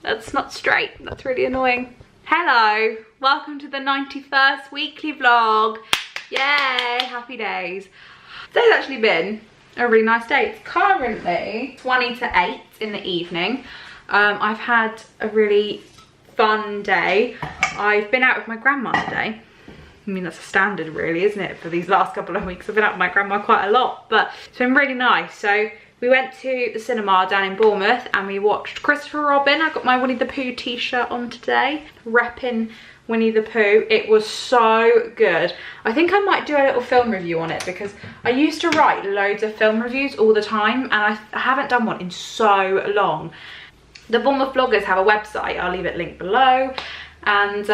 That's not straight. That's really annoying. Hello, welcome to the 91st weekly vlog. Yay, happy days. Today's actually been a really nice day. It's currently 20 to 8 in the evening. I've had a really fun day. I've been out with my grandma today. I mean, that's a standard really, isn't it, for these last couple of weeks? I've been out with my grandma quite a lot, but it's been really nice. So we went to the cinema down in Bournemouth and we watched Christopher Robin. I got my Winnie the Pooh t-shirt on today, repping Winnie the Pooh. It was so good. I think I might do a little film review on it because I used to write loads of film reviews all the time and I haven't done one in so long. The Bournemouth bloggers have a website, I'll leave it linked below, and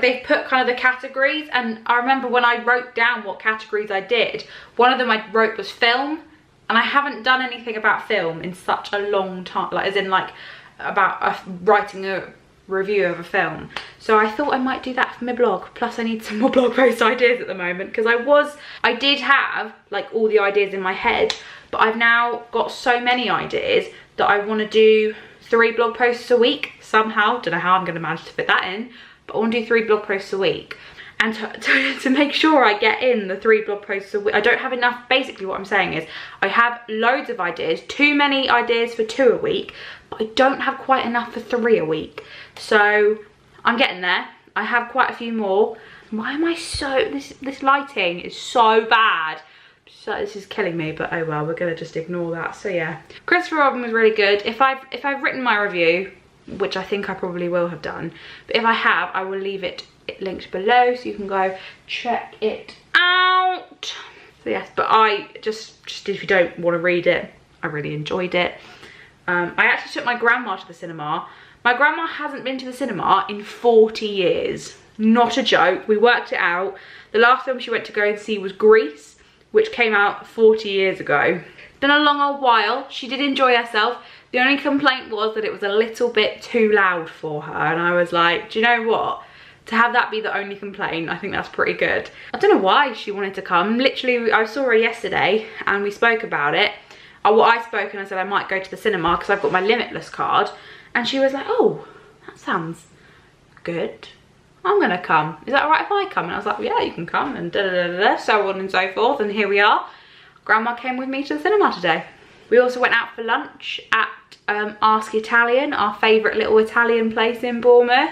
they've put kind of the categories, and I remember when I wrote down what categories I did, one of them I wrote was film, and I haven't done anything about film in such a long time, like as in like about writing a review of a film. So I thought I might do that for my blog, plus I need some more blog post ideas at the moment because I did have like all the ideas in my head, but I've now got so many ideas that I want to do 3 blog posts a week somehow. Don't know how I'm going to manage to fit that in, but I want to do 3 blog posts a week. And to make sure I get in the 3 blog posts a week, I don't have enough. Basically what I'm saying is I have loads of ideas, too many ideas for 2 a week, but I don't have quite enough for 3 a week. So I'm getting there. I have quite a few more. Why am I so, this lighting is so bad. So this is killing me, but oh well, we're gonna just ignore that. So yeah, Christopher Robin was really good. If I've written my review, which I think I probably will have done, but if I have, I will leave it linked below so you can go check it out. So yes, but I just if you don't want to read it, I really enjoyed it. I actually took my grandma to the cinema. My grandma hasn't been to the cinema in 40 years. Not a joke. We worked it out. The last film she went to go and see was Grease, which came out 40 years ago. Been a long old while. She did enjoy herself. The only complaint was that it was a little bit too loud for her, and I was like, do you know what? To have that be the only complaint, I think that's pretty good. I don't know why she wanted to come. Literally, I saw her yesterday and we spoke about it. I spoke and I said I might go to the cinema because I've got my Limitless card, and she was like, oh, that sounds good. I'm gonna come. Is that alright if I come? And I was like, yeah, you can come, and da da da da, so on and so forth, and here we are. Grandma came with me to the cinema today. We also went out for lunch at Ask Italian, our favourite little Italian place in Bournemouth.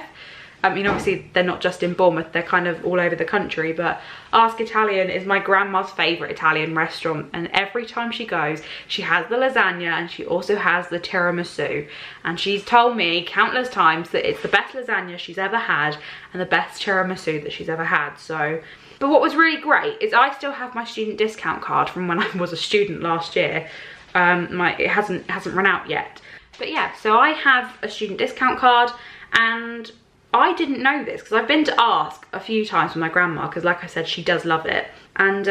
I mean, obviously they're not just in Bournemouth, they're kind of all over the country, but Ask Italian is my grandma's favourite Italian restaurant, and every time she goes, she has the lasagna and she also has the tiramisu, and she's told me countless times that it's the best lasagna she's ever had and the best tiramisu that she's ever had. So, but what was really great is I still have my student discount card from when I was a student last year. It hasn't run out yet, but yeah, so I have a student discount card, and I didn't know this because I've been to Ask a few times with my grandma because, like I said, she does love it. And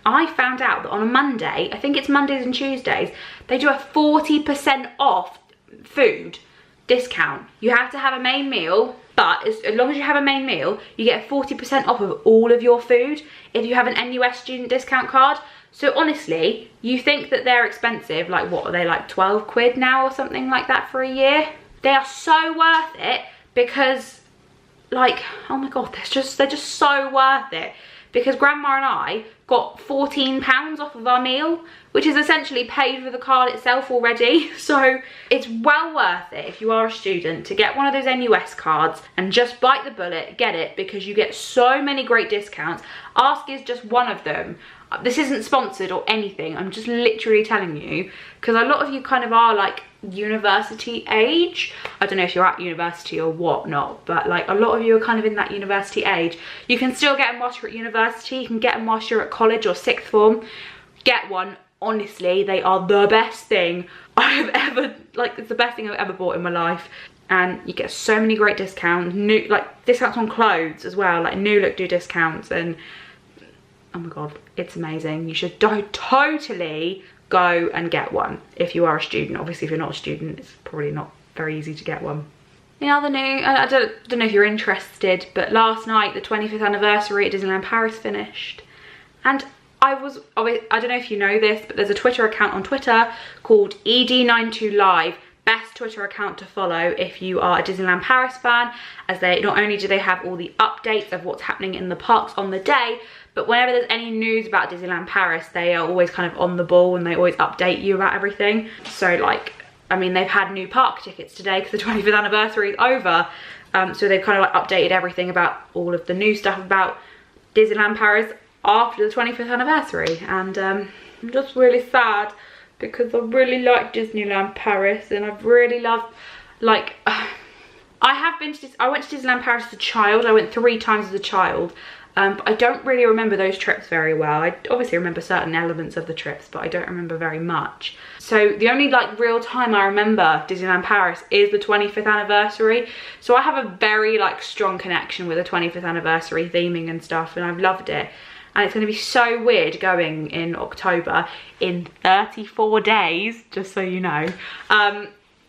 I found out that on a Monday, I think it's Mondays and Tuesdays, they do a 40% off food discount. You have to have a main meal, but as long as you have a main meal, you get 40% off of all of your food if you have an NUS student discount card. So honestly, you think that they're expensive, like what are they, like 12 quid now or something like that for a year? They are so worth it because, like, oh my god, they're just so worth it, because grandma and I got £14 off of our meal, which is essentially paid for the card itself already. So it's well worth it if you are a student to get one of those NUS cards and just bite the bullet, get it, because you get so many great discounts. Ask is just one of them. This isn't sponsored or anything, I'm just literally telling you, because a lot of you kind of are like university age. I don't know if you're at university or whatnot, but like a lot of you are kind of in that university age. You can still get them whilst you're at university, you can get them whilst you're at college or 6th form. Get one, honestly, they are the best thing I have ever, like, it's the best thing I've ever bought in my life. And you get so many great discounts, discounts on clothes as well, like New Look do discounts, and oh my god, it's amazing. You should totally go and get one if you are a student. Obviously, if you're not a student, it's probably not very easy to get one. In other news, I don't know if you're interested, but last night the 25th anniversary at Disneyland Paris finished, and I don't know if you know this, but there's a Twitter account on Twitter called ED92Live. Best Twitter account to follow if you are a Disneyland Paris fan, as they not only do they have all the updates of what's happening in the parks on the day, but whenever there's any news about Disneyland Paris, they are always kind of on the ball and they always update you about everything. So like, I mean, they've had new park tickets today because the 25th anniversary is over. So they've kind of like updated everything about all of the new stuff about Disneyland Paris after the 25th anniversary. And I'm just really sad because I really like Disneyland Paris, and I've really loved, like, I went to Disneyland Paris as a child. I went 3 times as a child. But I don't really remember those trips very well. I obviously remember certain elements of the trips, but I don't remember very much. So the only like real time I remember Disneyland Paris is the 25th anniversary. So I have a very like strong connection with the 25th anniversary theming and stuff, and I've loved it. And it's going to be so weird going in October in 34 days, just so you know.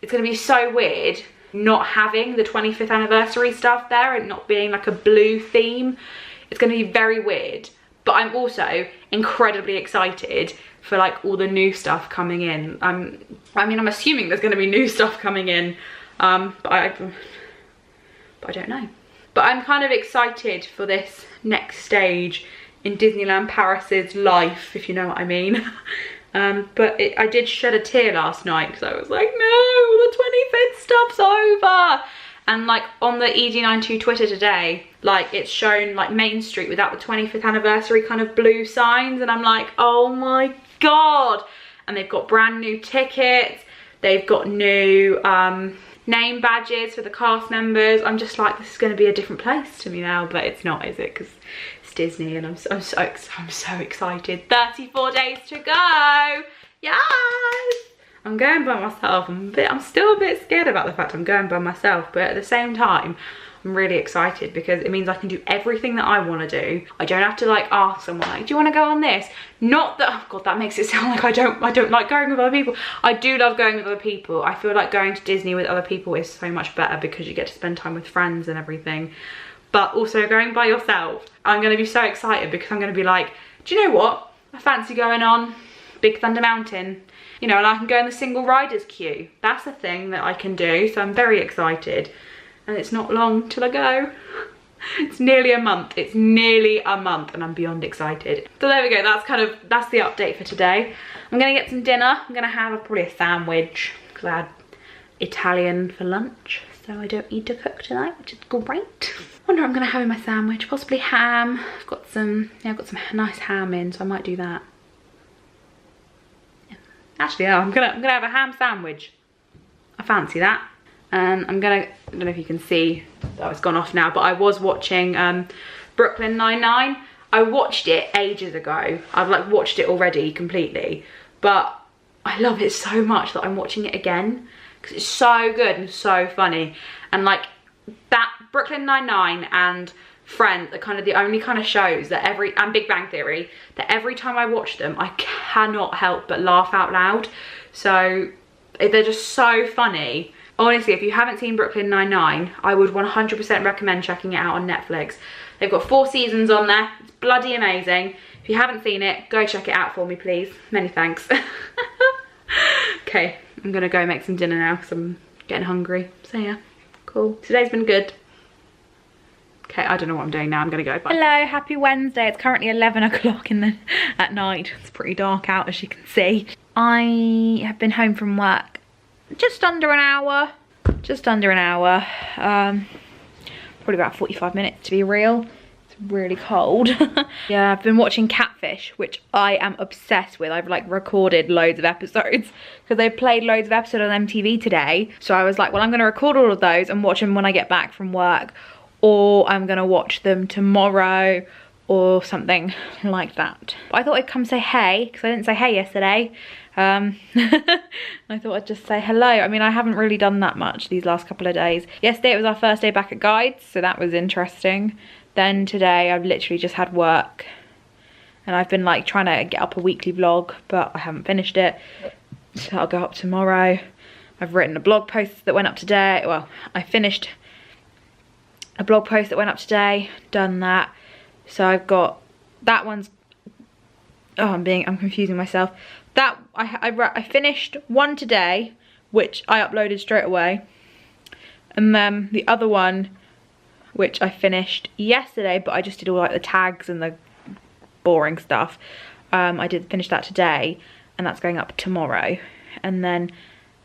It's going to be so weird not having the 25th anniversary stuff there and not being like a blue theme. It's going to be very weird, but I'm also incredibly excited for like all the new stuff coming in. I mean, I'm assuming there's going to be new stuff coming in, but I don't know. But I'm kind of excited for this next stage in Disneyland Paris's life, if you know what I mean. But I did shed a tear last night because I was like, no, the 25th stuff's over. And like on the ED92 Twitter today, like it's shown like Main Street without the 25th anniversary kind of blue signs, and I'm like, oh my god. And they've got brand new tickets, they've got new name badges for the cast members. I'm just like, this is going to be a different place to me now, but it's not, is it? Because it's Disney, and I'm so excited. 34 days to go. Yes. I'm going by myself. I'm still a bit scared about the fact I'm going by myself, but at the same time, I'm really excited because it means I can do everything that I want to do. I don't have to like ask someone like, do you want to go on this? Not that, oh god, that makes it sound like I don't like going with other people. I do love going with other people. I feel like going to Disney with other people is so much better because you get to spend time with friends and everything. But also going by yourself, I'm going to be so excited because I'm going to be like, do you know what? I fancy going on Big Thunder Mountain. You know, and I can go in the single riders queue. That's a thing that I can do, so I'm very excited. And it's not long till I go. It's nearly a month. It's nearly a month, and I'm beyond excited. So there we go. That's the update for today. I'm gonna get some dinner. I'm gonna have probably a sandwich because I had Italian for lunch, so I don't need to cook tonight, which is great. I wonder what I'm gonna have in my sandwich. Possibly ham. I've got some nice ham in, so I might do that. Actually, yeah, I'm gonna have a ham sandwich. I fancy that. And I don't know if you can see, oh, it's gone off now, but I was watching Brooklyn Nine-Nine. I watched it ages ago. I've like watched it already completely, but I love it so much that I'm watching it again because it's so good and so funny. And like that, Brooklyn Nine-Nine and Friends are kind of the only kind of shows that and Big Bang Theory, that every time I watch them I cannot help but laugh out loud. So they're just so funny. Honestly, if you haven't seen Brooklyn Nine-Nine, I would 100% recommend checking it out on Netflix. They've got 4 seasons on there. It's bloody amazing. If you haven't seen it, go check it out for me, please. Many thanks. Okay, I'm gonna go make some dinner now because I'm getting hungry. So yeah, cool. Today's been good. Okay, I don't know what I'm doing now. I'm gonna go. Bye. Hello, happy Wednesday. It's currently 11 o'clock at night. It's pretty dark out, as you can see. I have been home from work just under an hour. Probably about 45 minutes to be real. It's really cold. Yeah, I've been watching Catfish, which I am obsessed with. I've like recorded loads of episodes because they played loads of episodes on MTV today. So I was like, well, I'm gonna record all of those and watch them when I get back from work, or I'm gonna watch them tomorrow or something like that. But I thought I'd come say hey because I didn't say hey yesterday. I thought I'd just say hello. I mean, I haven't really done that much these last couple of days. Yesterday it was our first day back at Guides, so that was interesting. Then today I've literally just had work and I've been like trying to get up a weekly vlog, but I haven't finished it, so I'll go up tomorrow. I've written a blog post that went up today. Well, I finished a blog post that went up today, done that. So I've got that one's Oh, I'm confusing myself. That, I finished one today, which I uploaded straight away. And then the other one, which I finished yesterday, but I just did all like the tags and the boring stuff. I did finish that today, and that's going up tomorrow. And then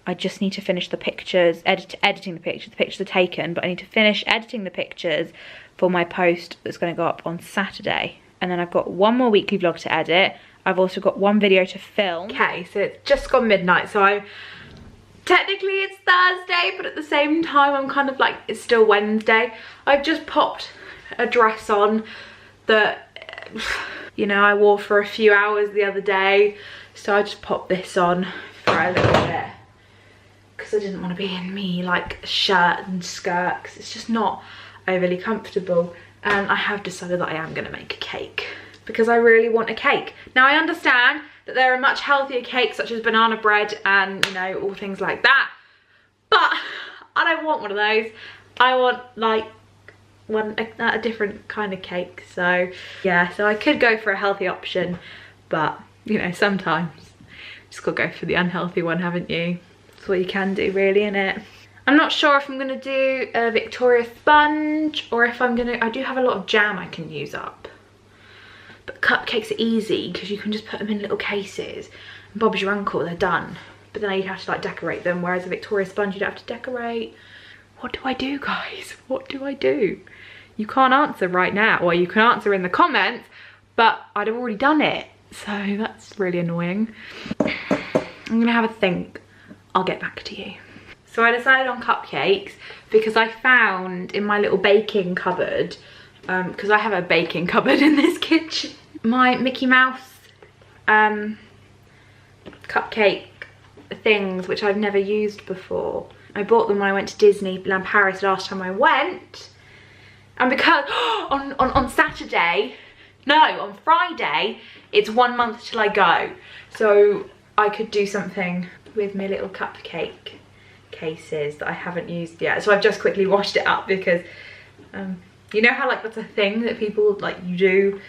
I just need to finish the pictures, editing the pictures. The pictures are taken, but I need to finish editing the pictures for my post that's going to go up on Saturday. And then I've got one more weekly vlog to edit. I've also got one video to film. Okay, so it's just gone midnight, so technically it's Thursday, but at the same time I'm kind of like, it's still Wednesday. I've just popped a dress on that, you know, I wore for a few hours the other day. So I just popped this on for a little bit, because I didn't want to be in me like shirt and skirt, because it's just not overly comfortable. And I have decided that I am going to make a cake, because I really want a cake. Now I understand that there are much healthier cakes such as banana bread and, you know, all things like that, but I don't want one of those. I want like a different kind of cake. So yeah, so I could go for a healthy option, but you know, sometimes you just gotta go for the unhealthy one, haven't you? That's what you can do really, innit? I'm not sure if I'm gonna do a Victoria sponge or if I'm gonna, I do have a lot of jam I can use up. But cupcakes are easy because you can just put them in little cases. And Bob's your uncle, they're done. But then you'd have to like decorate them, whereas a Victoria sponge you'd have to decorate. What do I do, guys? What do I do? You can't answer right now, or you can answer in the comments, but I'd have already done it. So that's really annoying. I'm gonna have a think. I'll get back to you. So I decided on cupcakes because I found in my little baking cupboard, because I have a baking cupboard in this kitchen, my Mickey Mouse cupcake things, which I've never used before. I bought them when I went to Disneyland Paris last time I went. And because on Saturday, no, on Friday, it's 1 month till I go. So I could do something with my little cupcake cases that I haven't used yet. So I've just quickly washed it up because you know how like that's a thing that people like you do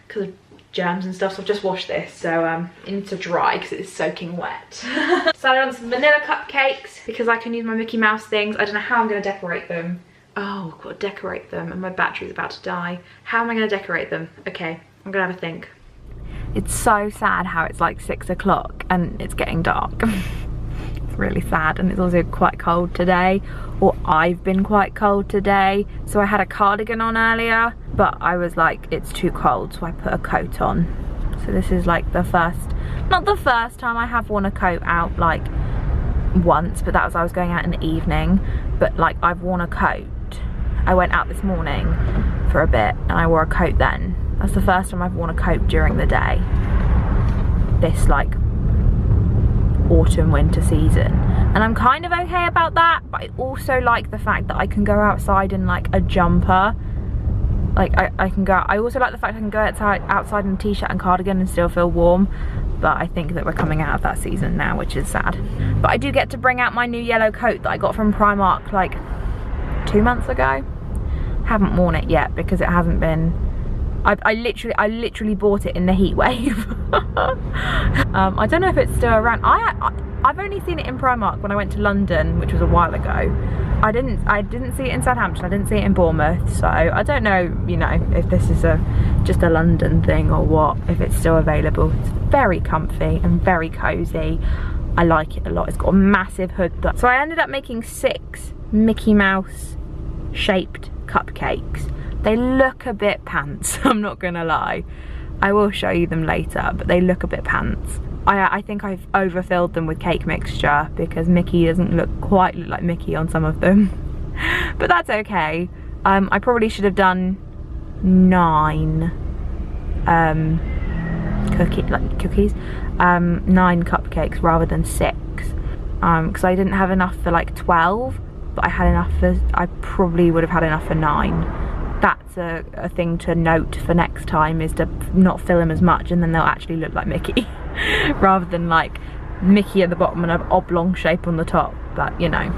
because of germs and stuff. So I've just washed this, so it needs to dry because it's soaking wet. So I want some vanilla cupcakes because I can use my Mickey Mouse things. I don't know how I'm going to decorate them. Oh, I've got to decorate them and my battery's about to die. How am I going to decorate them? Okay, I'm going to have a think. It's so sad how it's like 6 o'clock and it's getting dark. It's really sad, and it's also quite cold today, or I've been quite cold today. So I had a cardigan on earlier, but I was like, it's too cold, so I put a coat on. So this is like the first, not the first time I have worn a coat out, like once, but that was I was going out in the evening. But like I've worn a coat. I went out this morning for a bit and I wore a coat then. That's the first time I've worn a coat during the day. This like autumn winter season, and I'm kind of okay about that, but I also like the fact that I can go outside in like a jumper. Like I can go, I also like the fact I can go outside in a t-shirt and cardigan and still feel warm. But I think that we're coming out of that season now, which is sad. But I do get to bring out my new yellow coat that I got from Primark like 2 months ago. Haven't worn it yet because it hasn't been, I literally bought it in the heat wave. I don't know if it's still around. I've only seen it in Primark when I went to London, which was a while ago. I didn't see it in Southampton. I didn't see it in Bournemouth. So I don't know, you know, if this is just a London thing or what. If it's still available. It's very comfy and very cozy. I like it a lot. It's got a massive hood. So I ended up making 6 Mickey Mouse shaped cupcakes. They look a bit pants, I'm not gonna lie. I will show you them later, but they look a bit pants. I think I've overfilled them with cake mixture because Mickey doesn't quite look like Mickey on some of them. But that's okay. I probably should have done 9 cookies, 9 cupcakes rather than 6, because I didn't have enough for like 12, but I had enough for, I probably would have had enough for 9. That's a thing to note for next time, is to not fill them as much and then they'll actually look like Mickey rather than like Mickey at the bottom and an oblong shape on the top. But you know,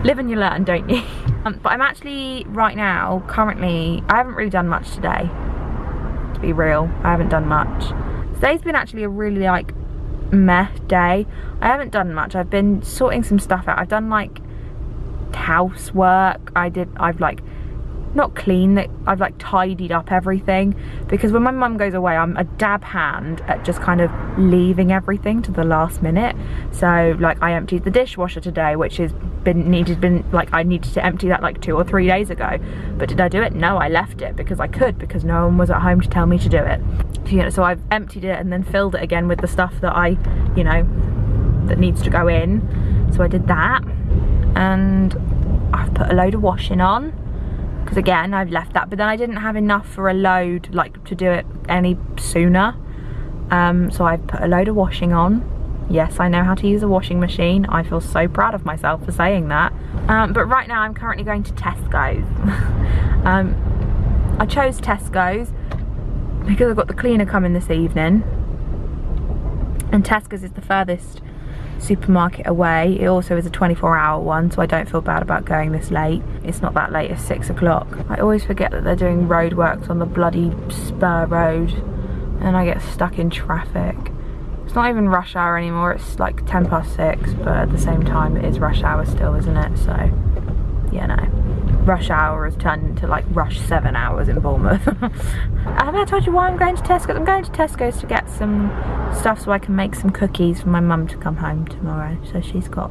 live and you learn, don't you? But I'm actually right now currently, I haven't really done much today. to be real. I haven't done much. Today's been actually a really like meh day. I haven't done much. I've been sorting some stuff out. I've done like housework. I've like not cleaned it, I've like tidied up everything, because when my mum goes away I'm a dab hand at just kind of leaving everything to the last minute. So like I emptied the dishwasher today, which has been like I needed to empty that like 2 or 3 days ago, but did I do it? No, I left it because I could, because no one was at home to tell me to do it. You know, so I've emptied it and then filled it again with the stuff that I, you know, that needs to go in. So I did that, and I've put a load of washing on, because again I've left that, but then I didn't have enough for a load like to do it any sooner. So I've put a load of washing on. Yes, I know how to use a washing machine. I feel so proud of myself for saying that. But right now I'm currently going to Tesco's. I chose Tesco's because I've got the cleaner coming this evening, and Tesco's is the furthest supermarket away. It also is a 24-hour one, so I don't feel bad about going this late. It's not that late, it's 6 o'clock. I always forget that they're doing roadworks on the bloody spur road, and I get stuck in traffic. It's not even rush hour anymore, it's like 10 past 6, but at the same time it is rush hour still, isn't it? So, yeah, no. Rush hour has turned into like rush 7 hours in Bournemouth. Have I told you why I'm going to Tesco's? I'm going to Tesco's to get some stuff so I can make some cookies for my mum to come home tomorrow. So she's got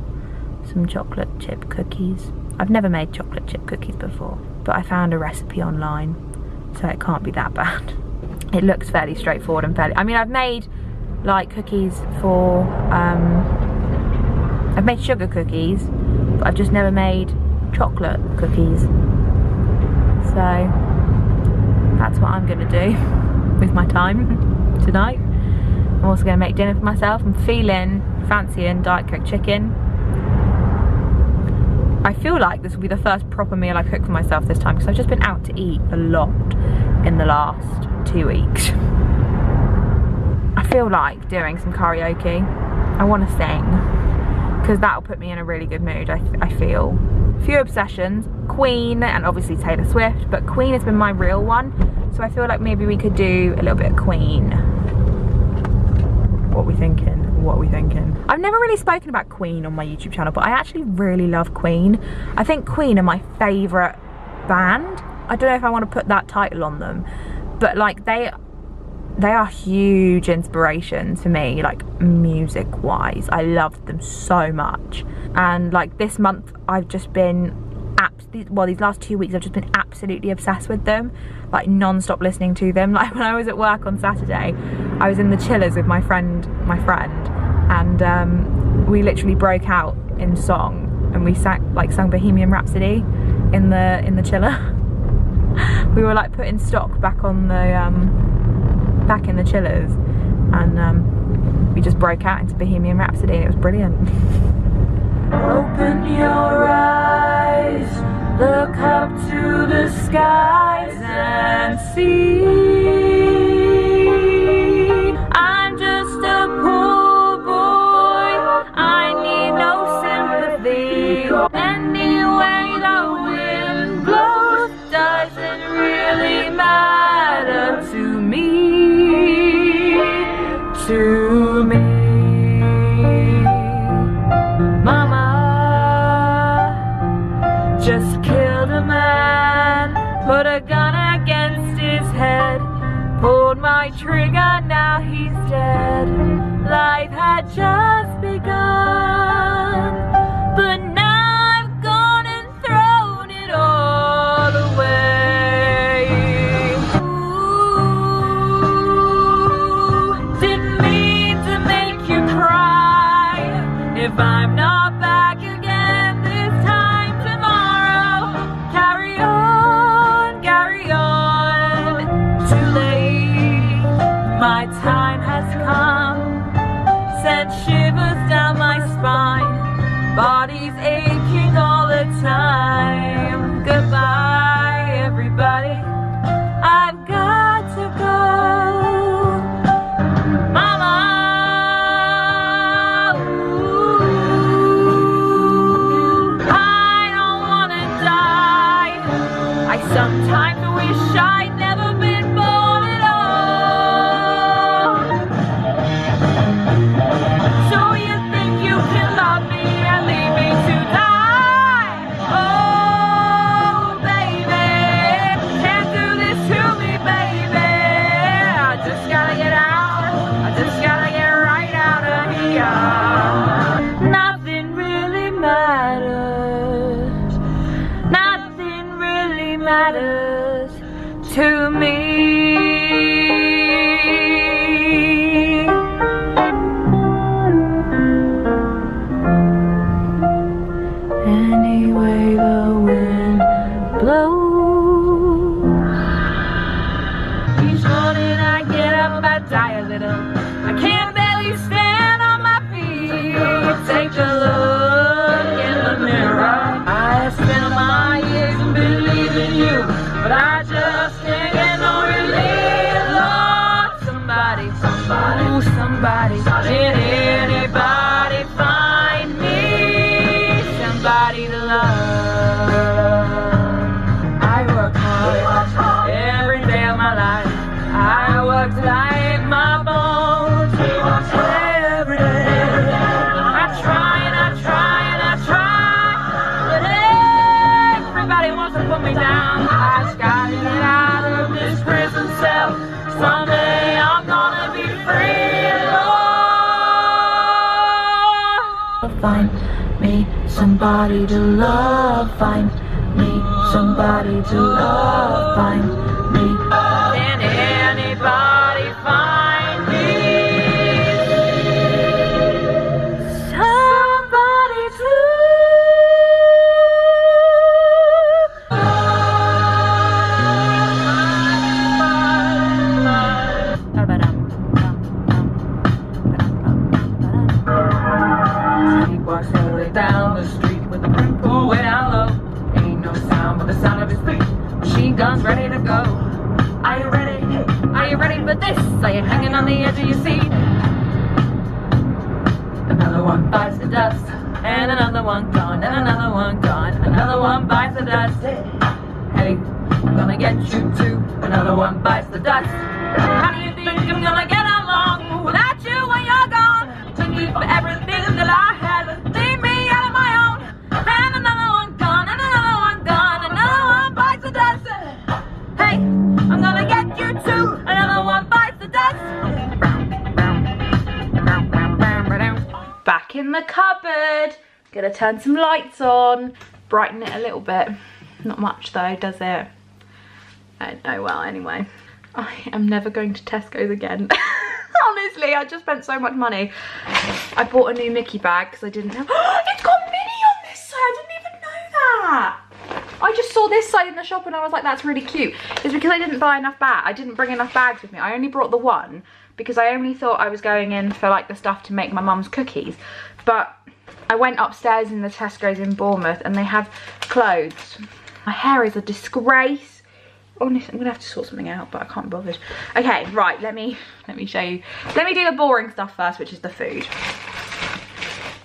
some chocolate chip cookies. I've never made chocolate chip cookies before, but I found a recipe online, so it can't be that bad. It looks fairly straightforward and fairly, I mean, I've made like cookies for, I've made sugar cookies, but I've just never made chocolate cookies. So that's what I'm gonna do with my time tonight. I'm also gonna make dinner for myself. I'm feeling fancying Diet Coke chicken. I feel like this will be the first proper meal I cook for myself this time, because I've just been out to eat a lot in the last 2 weeks. I feel like doing some karaoke. I want to sing, because that'll put me in a really good mood, I feel. Few obsessions, Queen and obviously Taylor Swift, but Queen has been my real one, so I feel like maybe we could do a little bit of Queen. What are we thinking? What are we thinking? I've never really spoken about Queen on my YouTube channel, but I actually really love Queen. I think Queen are my favourite band. I don't know if I want to put that title on them, but like they are huge inspirations for me, like music wise. I love them so much, and like this month I've just been these last 2 weeks I've just been absolutely obsessed with them, like non-stop listening to them. Like when I was at work on Saturday, I was in the chillers with my friend, and we literally broke out in song, and we sung Bohemian Rhapsody in the chiller. We were like putting stock back on the back in the chillers, and we just broke out into Bohemian Rhapsody, and it was brilliant. Open your eyes, look up to the skies and see. I'm just a poor boy, I need no sympathy. Anyway the wind blows doesn't really matter to me, Mama just killed a man, put a gun against his head, pulled my trigger, now he's dead. Life had just begun, but now I've gone and thrown it all away. Ooh, didn't mean to make you cry. If I'm not back again this time tomorrow, carry on, too late. My time has come, sent shivers down my spine, body's aching all the time. Goodbye everybody, I've got to go. Mama, ooh. love me and leave me to die. Oh, baby, can't do this to me, baby. I just gotta get out. I just gotta get right out of here. Nothing really matters. Nothing really matters to me. Anyway the wind blows. Each morning I get up, I die a little. I can't barely stand on my feet. Take a look in the mirror. I spent my years believing you, but I just can't get no relief. Lord, somebody, ooh, somebody, can anybody find me somebody to love? I work hard every day of my life. I work like my bones every day. I try and I try and I try, but everybody wants to put me down. I just gotta get out of this prison cell. Someday I'm gonna be free, Lord. Find me somebody to love. Find me somebody to love. Find me. Can anybody find me somebody to He walks slowly down the street with the brim pulled way down low. Ain't no sound but the sound of his feet. Machine guns ready to go. Are you ready? Are you ready for this? Are you hanging on the edge of your seat? Another one bites the dust, and another one gone, and another one gone. Another one bites the dust. Hey, I'm gonna get you too. Another one bites the dust. How do you think I'm gonna get along without you when you're gone? Took me for everything that I had, leave me out of my own. And another one gone, and another one gone. Another one bites the dust. Hey, I'm gonna get you too. Another one bites the dust. Back in the cupboard. Gonna turn some lights on. Brighten it a little bit. Not much though, does it? Oh well, anyway. I am never going to Tesco's again. Honestly, I just spent so much money. I bought a new Mickey bag because I didn't have... It's got Minnie on this side. I didn't even know that. I just saw this side in the shop and I was like, that's really cute. It's because I didn't buy enough bags. I didn't bring enough bags with me. I only brought the one because I only thought I was going in for like the stuff to make my mum's cookies. But I went upstairs in the Tesco's in Bournemouth and they have clothes. My hair is a disgrace. Honestly, I'm gonna have to sort something out, but I can't be bothered. Okay, right, let me show you. Let me do the boring stuff first, which is the food.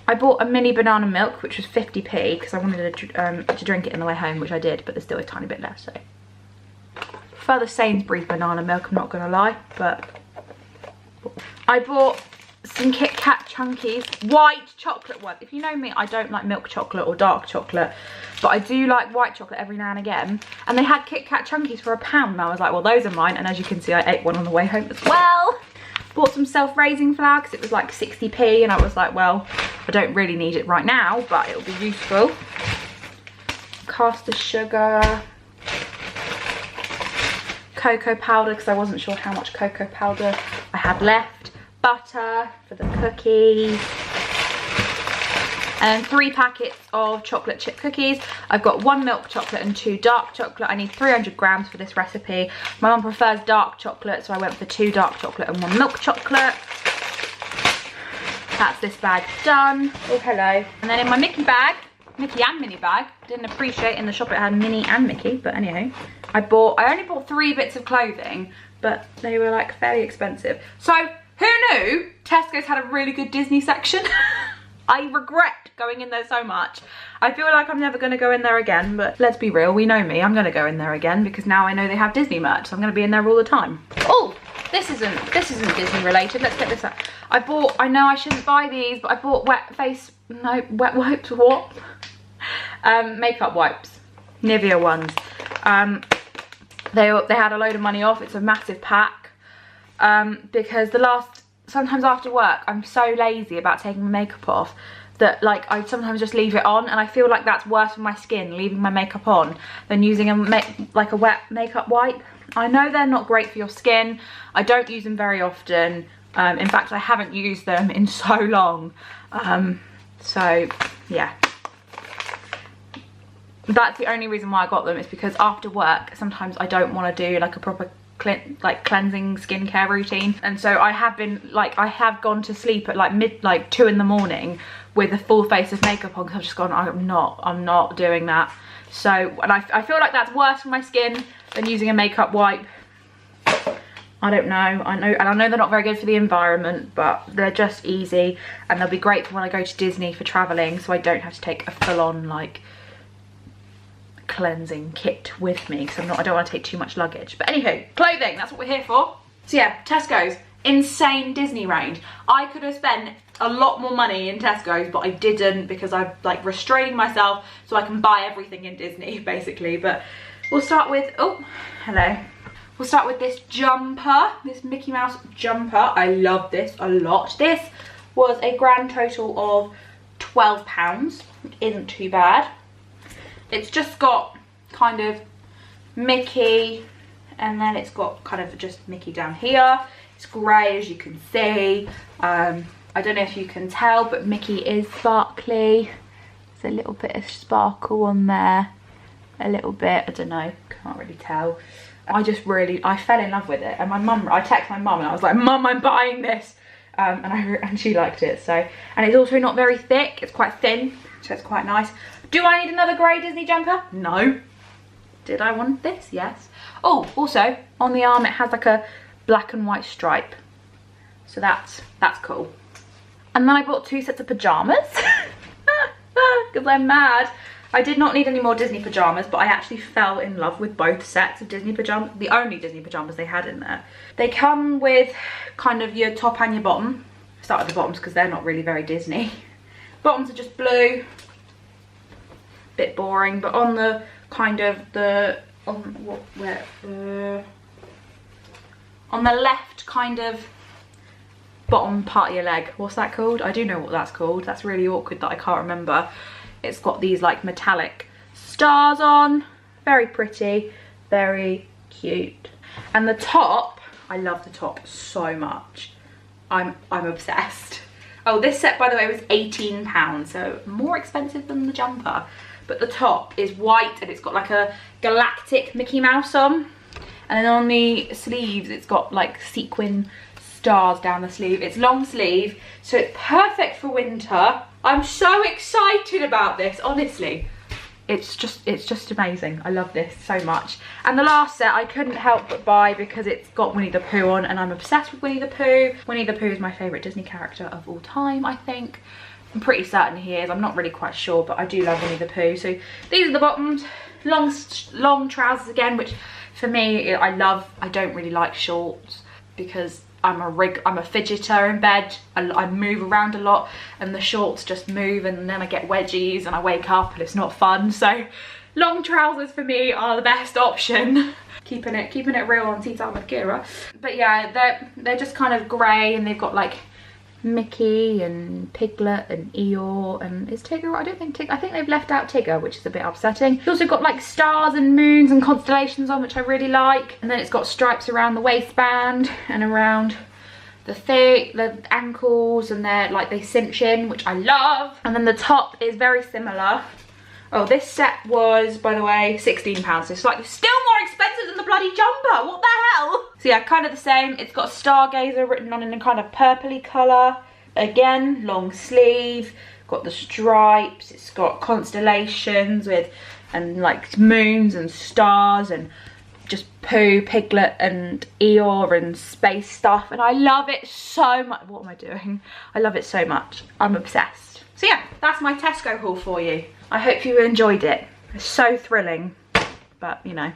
I bought a mini banana milk, which was 50p, because I wanted to drink it on the way home, which I did, but there's still a tiny bit left, so. Further Sainsbury's banana milk, I'm not gonna lie, but. I bought some Kit Kat Chunkies, white chocolate ones. If you know me, I don't like milk chocolate or dark chocolate, but I do like white chocolate every now and again. And they had Kit Kat Chunkies for £1, and I was like, well, those are mine. And as you can see, I ate one on the way home as well. Bought some self-raising flour because it was like 60p, and I was like, well, I don't really need it right now, but it'll be useful. Caster sugar, cocoa powder, because I wasn't sure how much cocoa powder I had left. Butter for the cookies, and 3 packets of chocolate chip cookies. I've got 1 milk chocolate and 2 dark chocolate. I need 300 grams for this recipe. My mum prefers dark chocolate, so I went for 2 dark chocolate and 1 milk chocolate. That's this bag done. Oh, hello. And then in my Mickey bag, Mickey and Minnie bag, didn't appreciate in the shop it had Minnie and Mickey, but anyhow, I only bought 3 bits of clothing, but they were like fairly expensive. So who knew Tesco's had a really good Disney section? I regret going in there so much. I feel like I'm never going to go in there again, but let's be real, we know me, I'm going to go in there again because now I know they have Disney merch, so I'm going to be in there all the time. Oh, this isn't Disney related. Let's get this out. I know I shouldn't buy these, but I bought wet face no, wet wipes, what? Makeup wipes, Nivea ones. They had a load of money off. It's a massive pack. Because sometimes after work, I'm so lazy about taking my makeup off that like I sometimes just leave it on, and I feel like that's worse for my skin, leaving my makeup on, than using like a wet makeup wipe. I know they're not great for your skin. I don't use them very often. In fact, I haven't used them in so long. So yeah, that's the only reason why I got them, is because after work sometimes I don't want to do like a proper cleansing skincare routine, and so I have gone to sleep at like 2 in the morning with a full face of makeup on, because I've just gone, I'm not doing that. So, and I feel like that's worse for my skin than using a makeup wipe. I don't know, and I know they're not very good for the environment, but they're just easy, and they'll be great for when I go to Disney for traveling, so I don't have to take a full-on like cleansing kit with me, because I don't want to take too much luggage. But anywho, clothing, that's what we're here for. So yeah, Tesco's, insane Disney range. I could have spent a lot more money in Tesco's, but I didn't, because I'm like restraining myself so I can buy everything in Disney basically. But we'll start with, oh hello, we'll start with this jumper, this Mickey Mouse jumper. I love this a lot. This was a grand total of £12, which isn't too bad. It's just got kind of Mickey, and then it's got kind of just Mickey down here. It's grey, as you can see. I don't know if you can tell, but Mickey is sparkly. There's a little bit of sparkle on there. A little bit, I don't know, can't really tell. I fell in love with it. And I texted my mum and I was like, Mum, I'm buying this. And she liked it, so. And it's also not very thick, it's quite thin, so it's quite nice. Do I need another grey Disney jumper? No. Did I want this? Yes. Oh, also, on the arm it has like a black and white stripe. So that's cool. And then I bought 2 sets of pyjamas. Because I'm mad. I did not need any more Disney pyjamas, but I actually fell in love with both sets of Disney pyjamas. The only Disney pyjamas they had in there. They come with kind of your top and your bottom. Start with the bottoms because they're not really very Disney. Bottoms are just blue. Bit boring, but on the kind of on the left kind of bottom part of your leg, what's that called? I do know what that's called. That's really awkward that I can't remember. It's got these like metallic stars on. Very pretty, very cute. And the top, I love the top so much. I'm obsessed. Oh, this set, by the way, was £18, so more expensive than the jumper. But the top is white and it's got like a galactic Mickey Mouse on. And then on the sleeves, it's got like sequin stars down the sleeve. It's long sleeve, so it's perfect for winter. I'm so excited about this, honestly. It's just amazing. I love this so much. And the last set I couldn't help but buy because it's got Winnie the Pooh on, and I'm obsessed with Winnie the Pooh. Winnie the Pooh is my favourite Disney character of all time, I think. I'm pretty certain he is. I'm not really quite sure, but I do love Winnie the Pooh. So these are the bottoms. Long trousers again, which for me, I love. I don't really like shorts because I'm a fidgeter in bed. I move around a lot, and the shorts just move, and then I get wedgies and I wake up and it's not fun. So long trousers for me are the best option. keeping it real on Tea Time with Ciara. But yeah, they're just kind of grey, and they've got like Mickey and Piglet and Eeyore, and is Tigger? I think they've left out Tigger, which is a bit upsetting. It's also got like stars and moons and constellations on, which I really like. And then it's got stripes around the waistband and around the ankles, and they cinch in, which I love. And then the top is very similar. Oh, this set was, by the way, £16, so it's like still more expensive than the bloody jumper. What the hell? So yeah, kind of the same. It's got Stargazer written on in a kind of purpley colour. Again, long sleeve, got the stripes, it's got constellations and like moons and stars and just Pooh, Piglet and Eeyore and space stuff, and I love it so much. What am I doing? I love it so much. I'm obsessed. So yeah, that's my Tesco haul for you. I hope you enjoyed it. It's so thrilling, but you know.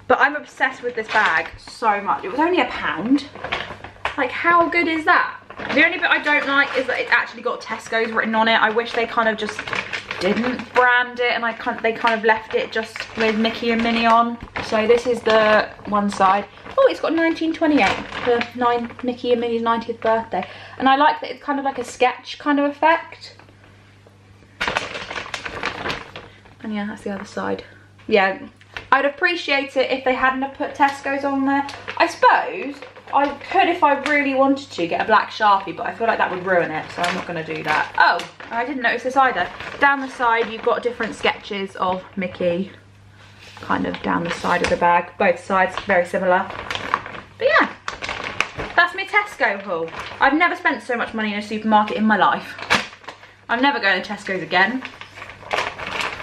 But I'm obsessed with this bag so much. It was only £1. Like, how good is that? The only bit I don't like is that it's actually got Tesco's written on it. I wish they kind of just didn't brand it and they kind of left it just with Mickey and Minnie on. So this is the one side. Oh, it's got 1928 for Mickey and Minnie's 90th birthday. And I like that it's kind of like a sketch kind of effect. And yeah, that's the other side. Yeah, I'd appreciate it if they hadn't have put Tesco's on there. I suppose I could, if I really wanted to, get a black Sharpie, but I feel like that would ruin it, so I'm not going to do that. Oh, I didn't notice this either. Down the side, you've got different sketches of Mickey, kind of down the side of the bag. Both sides, very similar. But yeah, that's my Tesco haul. I've never spent so much money in a supermarket in my life. I'm never going to Tesco's again.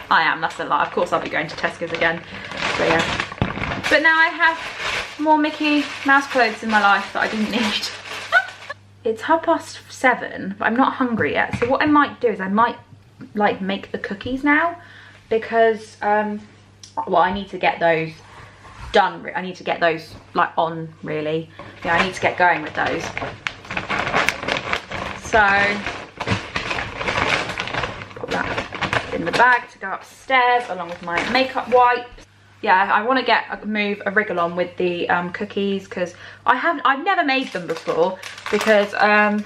I am, that's a lie. Of course I'll be going to Tesco's again. But yeah. But now I have more Mickey Mouse clothes in my life that I didn't need. It's 7:30, but I'm not hungry yet. So what I might do is I might like make the cookies now, because well, I need to get those done. I need to get those like on, really. Yeah, I need to get going with those. So put that in the bag to go upstairs along with my makeup wipes. Yeah, I want to move a wriggle on with the cookies, because I've never made them before, because well,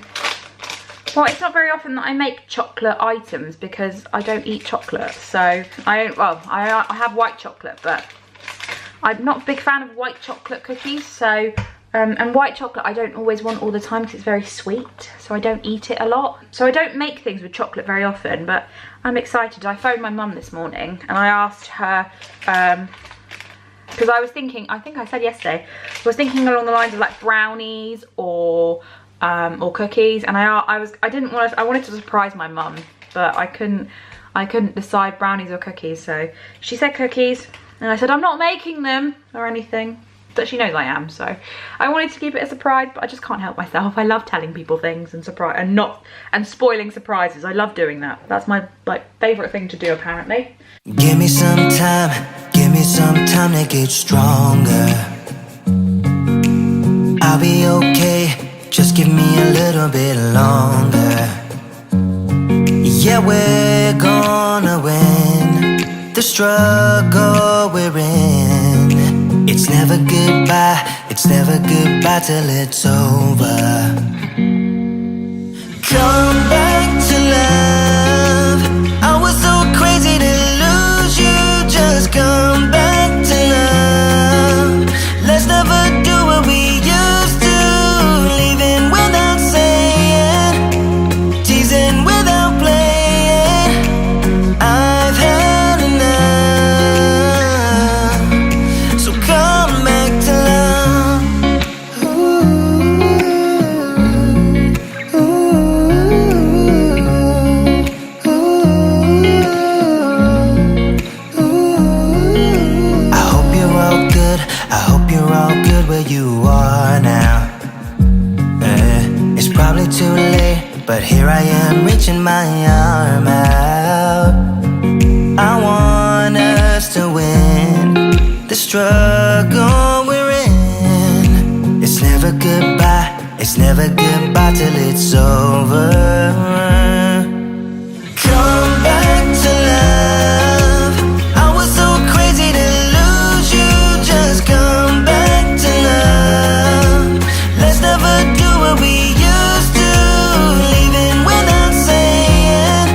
it's not very often that I make chocolate items because I don't eat chocolate. So I have white chocolate, but I'm not a big fan of white chocolate cookies. So and white chocolate I don't always want all the time because it's very sweet, so I don't eat it a lot. So I don't make things with chocolate very often, but I'm excited. I phoned my mum this morning and I asked her, because I was thinking, I think I said yesterday, I was thinking along the lines of like brownies or cookies, and I wanted to surprise my mum, but I couldn't decide brownies or cookies. So she said cookies, and I said I'm not making them or anything, but she knows I am. So I wanted to keep it a surprise, but I just can't help myself. I love telling people things and spoiling surprises. I love doing that. That's my favorite thing to do, apparently. Give me some time to get stronger. I'll be okay. Just give me a little bit longer. Yeah, we're gonna win the struggle we're in. It's never goodbye till it's over. Come back to love. I was so crazy to lose you. Just come back to love. Let's never do what we used to. Leaving without saying, teasing without playing. I've had enough. So come back to love. Where you are now, it's probably too late, but here I am reaching my arm out. I want us to win the struggle we're in. It's never goodbye till it's over. Come back to love. I was so crazy to lose you. Just come back. Let's never do what we used to. Leaving without saying,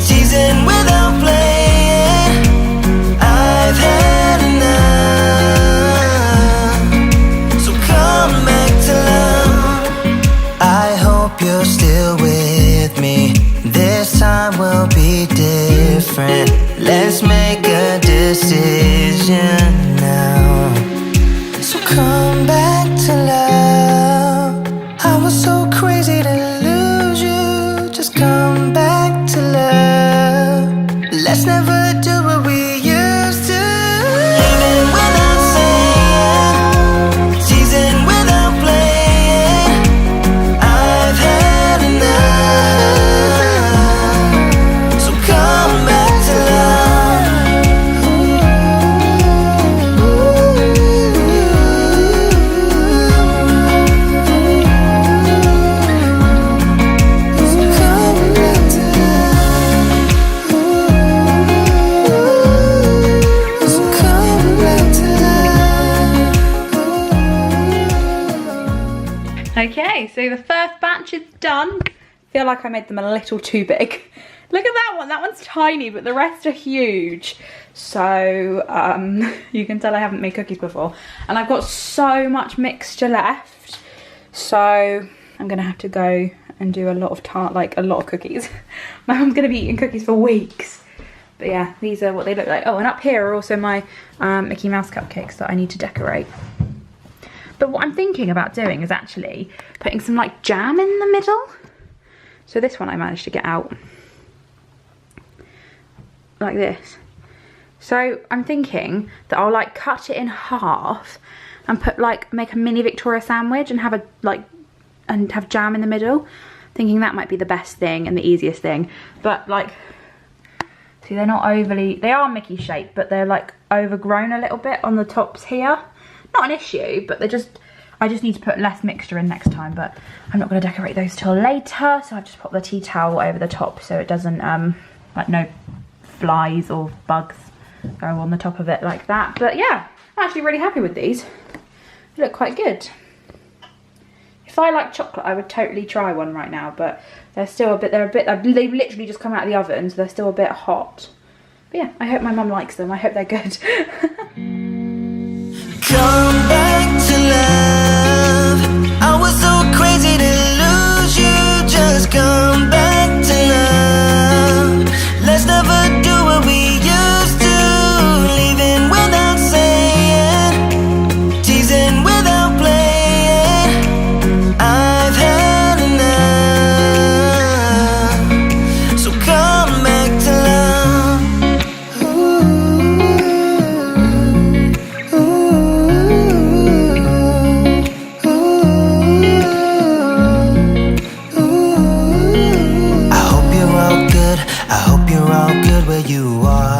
teasing without playing. I've had enough. So come back to love. I hope you're still with me. This time will be different. Let's make a decision now. So come back to love. I was so crazy to lose you. Just come back to love. Let's never do what we used to. Leaving without saying, teasing without playing. I've had enough. So come back to love. so the first batch is done. I feel like I made them a little too big. Look at that one. That one's tiny, but the rest are huge. So you can tell I haven't made cookies before. And I've got so much mixture left. So I'm gonna have to go and do a lot of a lot of cookies. My mum's gonna be eating cookies for weeks. But yeah, these are what they look like. Oh, and up here are also my Mickey Mouse cupcakes that I need to decorate. But what I'm thinking about doing is actually putting some like jam in the middle. So this one I managed to get out. Like this. So I'm thinking that I'll like cut it in half and put like, make a mini Victoria sandwich and have a and have jam in the middle. Thinking that might be the best thing and the easiest thing. But like, see, they're not overly, they are Mickey shaped, but they're like overgrown a little bit on the tops here. Not an issue, but they're just, I just need to put less mixture in next time, but I'm not gonna decorate those till later. So I've just popped the tea towel over the top so it doesn't, like no flies or bugs go on the top of it like that. But yeah, I'm actually really happy with these. They look quite good. If I like chocolate, I would totally try one right now, but they're still a bit, they've literally just come out of the oven, so they're still a bit hot. But yeah, I hope my mum likes them. I hope they're good. Come back to love. I was so crazy to lose you. Just come back to love. Let's never do what we used to. Leaving without saying, teasing without playing. I've had enough. So come back to love. I hope you're all good where you are.